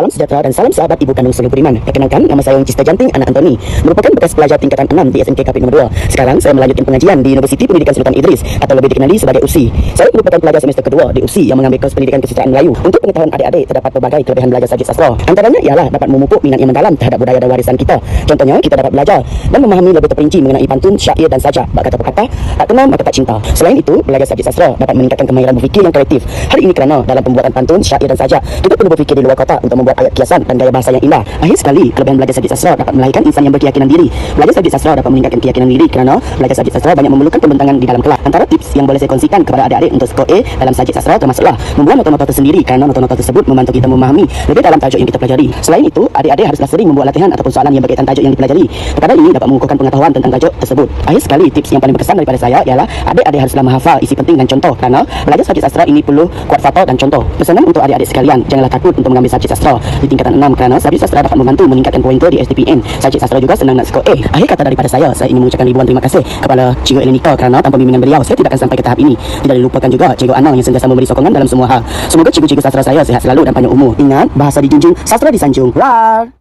Salam sejahtera dan salam sahabat ibu kandung Sungguh Beriman. Perkenalkan, nama saya Cista Janting Anak Antoni, merupakan bekas pelajar tingkatan 6 di SMK KP nomor 2. Sekarang saya melanjutkan pengajian di Universiti Pendidikan Sultan Idris atau lebih dikenali sebagai USI. Saya merupakan pelajar semester kedua di USI yang mengambil kurs pendidikan kesusastraan Melayu. Untuk pengetahuan adik-adik, terdapat berbagai kelebihan belajar subjek sastra. Antaranya ialah dapat memupuk minat yang mendalam terhadap budaya dan warisan kita. Contohnya, kita dapat belajar dan memahami lebih terperinci mengenai pantun, syair dan sajak, bak kata pepatah, tak kenal maka tak cinta. Selain itu, belajar subjek sastra dapat meningkatkan kemahiran berfikir yang kreatif. Hal ini kerana dalam pembuatan pantun, syair dan sajak, kita perlu berfikir di luar kotak untuk membuat ayat kiasan dan gaya bahasa yang indah. Akhir sekali, kelebihan belajar subjek sastra dapat melahirkan insan yang berkeyakinan diri. Belajar subjek sastra dapat meningkatkan keyakinan diri kerana belajar subjek sastra banyak memerlukan pembentangan di dalam kelas. Antara tips yang boleh saya kongsikan kepada adik-adik untuk skor A dalam subjek sastra termasuklah membuat nota-nota tersendiri kerana nota-nota tersebut membantu kita memahami lebih dalam tajuk yang kita pelajari. Selain itu, adik-adik haruslah sering membuat latihan ataupun soalan yang berkaitan tajuk yang dipelajari. Perkara ini dapat mengukuhkan pengetahuan tentang tajuk tersebut. Akhir sekali, tips yang paling berkesan daripada saya ialah adik-adik haruslah menghafal isi penting dan contoh kerana belajar subjek sastra ini perlu kuat fakta dan contoh. Pesanan untuk adik-adik sekalian, janganlah takut untuk mengambil subjek sastra di tingkatan 6 kerana subjek sastra dapat membantu meningkatkan pointer di SDPN. Subjek sastra juga senang nak skor A. Akhir kata daripada saya ingin mengucapkan ribuan terima kasih kepada Cikgu Elenika kerana tanpa bimbingan beliau saya tidak akan sampai ke tahap ini. Tidak dilupakan juga Cikgu Anang yang sentiasa memberi sokongan dalam semua hal. Semoga cikgu-cikgu sastra saya sihat selalu dan panjang umur. Ingat, bahasa dijunjung, sastra disanjung. Rar.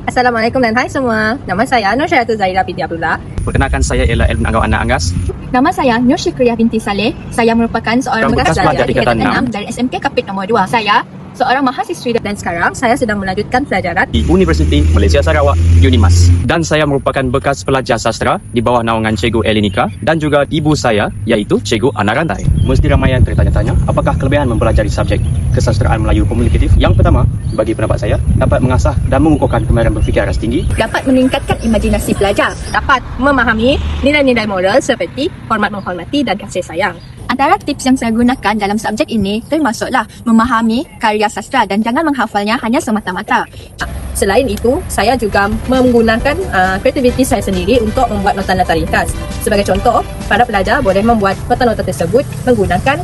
Assalamualaikum dan hai semua. Nama saya Nur Syaratul Zahira binti Abdullah. Perkenalkan, saya ialah Elvin Agam Anak Anggas. Nama saya Nur Syukriyah binti Saleh. Saya merupakan seorang bekas pelajar tingkatan 6 dari SMK Kapit nombor 2. Saya seorang mahasiswi Dan sekarang saya sedang melanjutkan pelajaran Di Universiti Malaysia Sarawak, UNIMAS. Dan saya merupakan bekas pelajar sastra di bawah naungan Cikgu Elenika dan juga ibu saya iaitu Cikgu Ana Rantai. Mesti ramai yang tertanya-tanya, apakah kelebihan mempelajari subjek kesastraan Melayu komunikatif? Yang pertama, bagi pendapat saya, dapat mengasah dan mengukuhkan kemahiran berfikir aras tinggi. dapat meningkatkan imajinasi pelajar, dapat memahami nilai-nilai moral seperti hormat menghormati dan kasih sayang. Antara tips yang saya gunakan dalam subjek ini termasuklah memahami karya sastra dan jangan menghafalnya hanya semata-mata. Selain itu, saya juga menggunakan kreativiti saya sendiri untuk membuat nota-nota ringkas. Sebagai contoh, para pelajar boleh membuat nota-nota tersebut menggunakan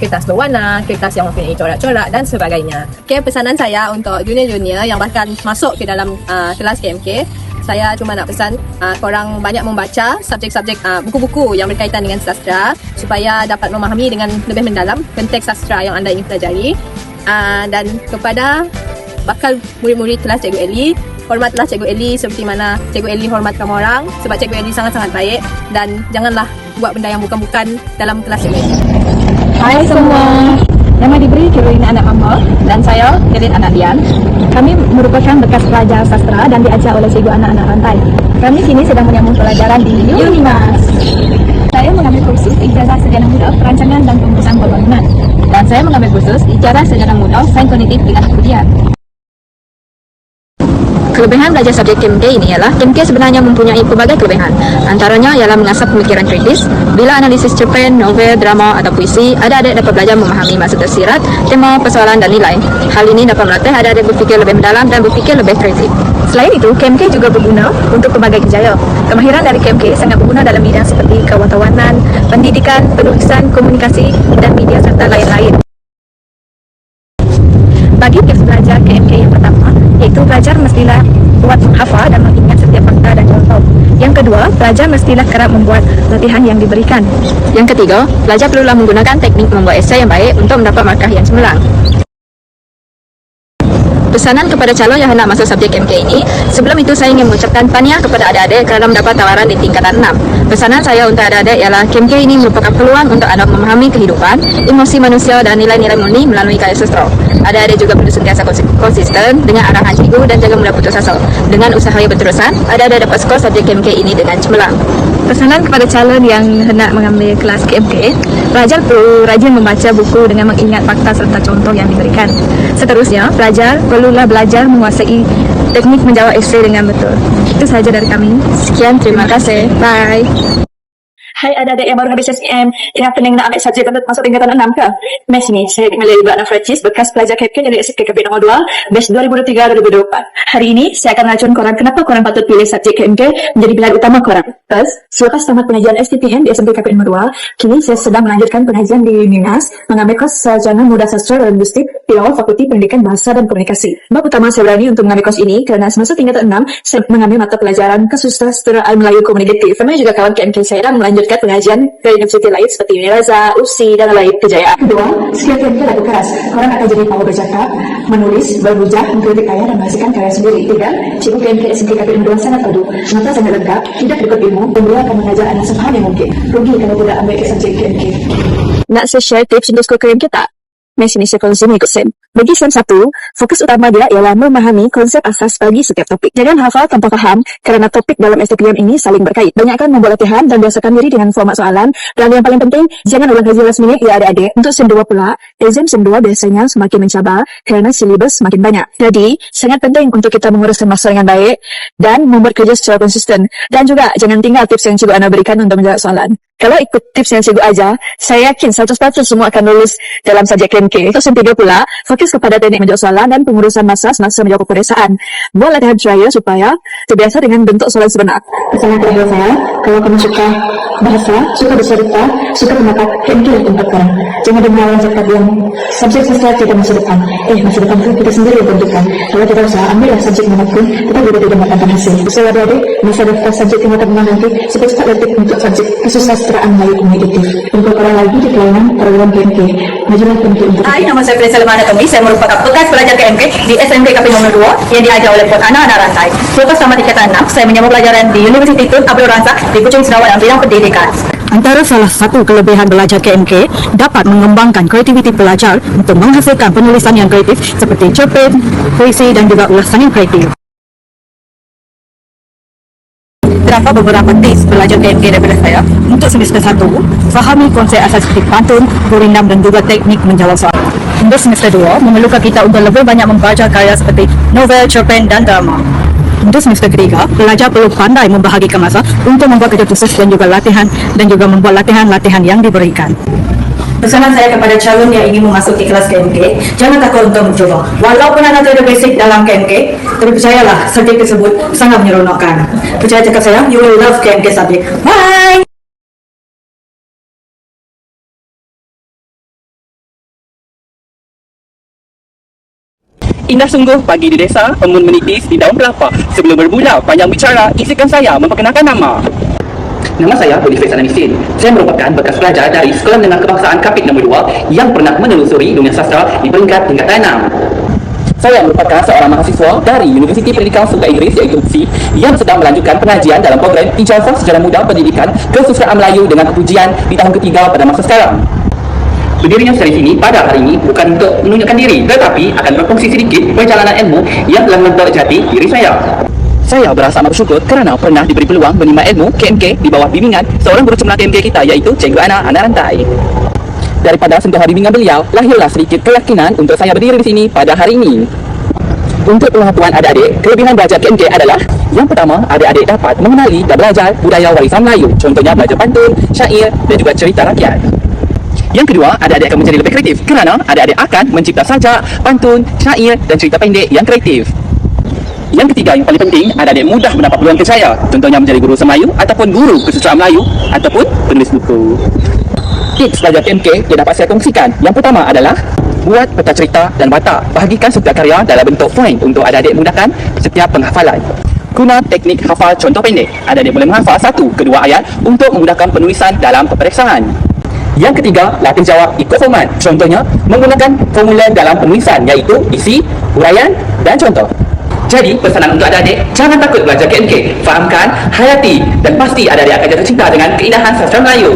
kertas berwarna, kertas yang mempunyai corak-corak dan sebagainya. Okay, pesanan saya untuk junior-junior yang bahkan masuk ke dalam kelas KMK, saya cuma nak pesan korang banyak membaca subjek-subjek buku-buku yang berkaitan dengan sastra supaya dapat memahami dengan lebih mendalam konteks sastra yang anda ingin pelajari. Dan kepada bakal murid-murid kelas Cikgu Eli, hormatlah Cikgu Eli seperti mana Cikgu Eli hormat kamu orang, sebab Cikgu Eli sangat-sangat baik, dan janganlah buat benda yang bukan-bukan dalam kelas Cikgu Eli. Hai semua, nama diberi Kirina Anak Mama dan saya Kirin Anak Dian. Kami merupakan bekas pelajar sastra dan diajar oleh Cikgu Anak-Anak Rantai. Kami kini sedang menyambung pelajaran di UNIMAS. Saya mengambil kursus ijazah sejarah muda, perancangan dan pengurusan pembangunan. Dan saya mengambil kursus ijazah sejarah muda, sains kognitif dengan kemudian. Kelebihan belajar subjek KMK ini ialah KMK sebenarnya mempunyai pelbagai kelebihan. Antaranya ialah mengasah pemikiran kritis. Bila analisis cerpen, novel, drama atau puisi, adik-adik dapat belajar memahami maksud tersirat, tema, persoalan dan nilai. Hal ini dapat melatih adik-adik berfikir lebih mendalam dan berfikir lebih kreatif. Selain itu, KMK juga berguna untuk pelbagai kerjaya. Kemahiran dari KMK sangat berguna dalam bidang seperti kewartawanan, pendidikan, penulisan, komunikasi dan media serta lain-lain. Bagi tips belajar KMK yang pertama, iaitu pelajar mestilah kuat menghafal dan mengingat setiap fakta dan contoh. Yang kedua, pelajar mestilah kerap membuat latihan yang diberikan. Yang ketiga, pelajar perlulah menggunakan teknik membuat esei yang baik untuk mendapat markah yang cemerlang. Pesanan kepada calon yang hendak masuk subjek KMK ini, sebelum itu saya ingin mengucapkan tahniah kepada adik-adik kerana mendapat tawaran di tingkatan 6. Pesanan saya untuk adik-adik ialah KMK ini merupakan peluang untuk anda memahami kehidupan, emosi manusia dan nilai-nilai murni melalui karya sastra. Adik-adik juga perlu sentiasa konsisten dengan arahan cikgu dan jangan mudah putus asa. Dengan usaha yang berterusan, adik-adik dapat skor subjek KMK ini dengan cemerlang. Pesanan kepada calon yang hendak mengambil kelas KMK, pelajar perlu rajin membaca buku dengan mengingat fakta serta contoh yang diberikan. Seterusnya, pelajar perlulah belajar menguasai teknik menjawab esei dengan betul. Itu sahaja dari kami. Sekian, terima kasih. Bye. Hai adik-adik yang baru habis SPM, yang pening nak ambil subjek untuk masuk tingkatan 6 ke? Mes ni, saya Kemalia Ibu Ana Francis, bekas pelajar KPK dari SMK Kapit nombor 2, batch 2023-2024. Hari ini, saya akan mengacun korang kenapa korang patut pilih subjek KMK menjadi pilihan utama korang. Thus, selepas tamat pengajian STPN di SMK Kapit nombor 2, kini saya sedang melanjutkan pengajian di UNIMAS, mengambil kurs Sarjana Muda Sastra dan Linguistik di awal Fakulti Pendidikan Bahasa dan Komunikasi. Sebab utama saya berani untuk mengambil kurs ini kerana semasa tingkatan 6, saya mengambil mata pelajaran kesusastraan Melayu Komunikatif. Sama juga kawan KMK saya dan melanjutkan sertifikat pengajian ke universiti lain seperti Uniraza, USI, dan lain kejayaan. Kedua, skill KMK lagu keras. Orang akan jadi power bercakap, menulis, berbujak, mengkritik ayah dan menghasilkan karya sendiri. Tiga, cikgu KMK SMK KP Negeri sangat padu, mata sangat lengkap, tidak cukup ilmu, dan beliau akan mengajar anak sepaham yang mungkin. Rugi kalau tidak ambil ke subjek KMK. Nak share tips untuk skor KMK tak? Mari sini saya kongsi mengikut Sam. Bagi Sam 1, fokus utama dia ialah memahami konsep asas bagi setiap topik. Jangan hafal tanpa faham kerana topik dalam STPM ini saling berkait. Banyakkan membuat latihan dan biasakan diri dengan format soalan. Dan yang paling penting, jangan ulang kaji last minute ya adik-adik. Untuk SEM 2 pula, exam SEM 2 biasanya semakin mencabar kerana silibus semakin banyak. Jadi, sangat penting untuk kita menguruskan masa dengan baik dan membuat kerja secara konsisten. Dan juga, jangan tinggal tips yang Cikgu Ana berikan untuk menjawab soalan. Kalau ikut tips yang Cikgu ajar, saya yakin 100% semua akan lulus dalam subjek KMK. Untuk SEM 3 pula, fokus kepada teknik menjawab soalan dan pengurusan masa semasa menjawab peperiksaan. Buat latihan trial supaya terbiasa dengan bentuk soalan sebenar. Pesanan terakhir saya, kalau kamu suka bahasa, suka bercerita, suka mendapat KMK yang tempat sekarang. Jangan dengar orang cakap yang subjek sastra tidak masa depan. Masa depan itu kita sendiri yang tentukan. Kalau kita usaha, ambillah subjek manapun, kita juga tidak mendapatkan hasil. Usaha adik-adik, masa daftar subjek tingkatan menang nanti, cepat-cepat latih untuk subjek kesusastraan Melayu Komunikatif. Untuk orang lagi di kelainan program KMK. Majulah KMK untuk Hai, nama saya Prince Salman Atomi. Saya merupakan bekas pelajar KMK di SMK KP nomor 2 yang diajar oleh Puan Ana Anak Rantai. Selepas tamat tingkatan 6, saya menyambung pelajaran di Universiti Tun Abdul Razak di Kuching Sarawak dalam bidang pendidikan. Antara salah satu kelebihan belajar KMK dapat mengembangkan kreativiti pelajar untuk menghasilkan penulisan yang kreatif seperti cerpen, puisi dan juga ulasan yang kreatif. Terdapat beberapa tips belajar KMK daripada saya. Untuk semester 1, fahami konsep asas seperti pantun, gurindam dan juga teknik menjawab soalan. Untuk semester 2, memerlukan kita untuk lebih banyak membaca karya seperti novel, cerpen dan drama. Untuk semester 3, pelajar perlu pandai membahagikan masa untuk membuat kerja khusus dan juga latihan dan juga membuat latihan-latihan yang diberikan. Pesanan saya kepada calon yang ingin memasuki kelas KMK, jangan takut untuk mencoba. Walaupun anda tidak basic dalam KMK, tapi percayalah, subjek tersebut sangat menyeronokkan. Percaya cakap saya, you will love KMK subjek. Bye! Indah sungguh pagi di desa, embun menitis di daun kelapa. Sebelum bermula panjang bicara, izinkan saya memperkenalkan nama. Nama saya Boniface Ananisin. Saya merupakan bekas pelajar dari Sekolah Menengah Kebangsaan Kapit nombor 2 yang pernah menelusuri dunia sastra di peringkat tingkatan 6. Saya merupakan seorang mahasiswa dari Universiti Pendidikan Sultan Idris iaitu UPSI yang sedang melanjutkan pengajian dalam program Ijazah Sejarah Muda Pendidikan Kesusastraan Melayu dengan kepujian di tahun ketiga pada masa sekarang. Berdirinya seri ini pada hari ini bukan untuk menunjukkan diri, tetapi akan berfungsi sedikit perjalanan ilmu yang telah membentuk jati diri saya. Saya berasa amat bersyukur kerana pernah diberi peluang menimba ilmu KMK di bawah bimbingan seorang guru cemerlang KMK kita iaitu Cikgu Ana Anak Rantai. Daripada sentuhan bimbingan beliau, lahirlah sedikit keyakinan untuk saya berdiri di sini pada hari ini. Untuk pengetahuan adik-adik, kelebihan belajar KMK adalah yang pertama, adik-adik dapat mengenali dan belajar budaya warisan Melayu, contohnya belajar pantun, syair dan juga cerita rakyat. Yang kedua, adik-adik akan menjadi lebih kreatif kerana adik-adik akan mencipta sajak, pantun, syair dan cerita pendek yang kreatif. Yang ketiga, yang paling penting, adik-adik mudah mendapat peluang kerjaya, contohnya menjadi guru Melayu ataupun guru kesusastraan Melayu ataupun penulis buku. Tips belajar KMK yang dapat saya kongsikan. Yang pertama adalah buat peta cerita dan watak. Bahagikan setiap karya dalam bentuk point untuk adik-adik mudahkan setiap penghafalan. Guna teknik hafal contoh pendek. Adik-adik boleh menghafal 1-2 ayat untuk memudahkan penulisan dalam peperiksaan. Yang ketiga, latih jawab ikut format. Contohnya, menggunakan formula dalam penulisan iaitu isi, huraian dan contoh. Jadi, pesanan untuk adik-adik, jangan takut belajar KMK. Fahamkan, hayati dan pasti adik-adik akan jatuh cinta dengan keindahan sastra Melayu.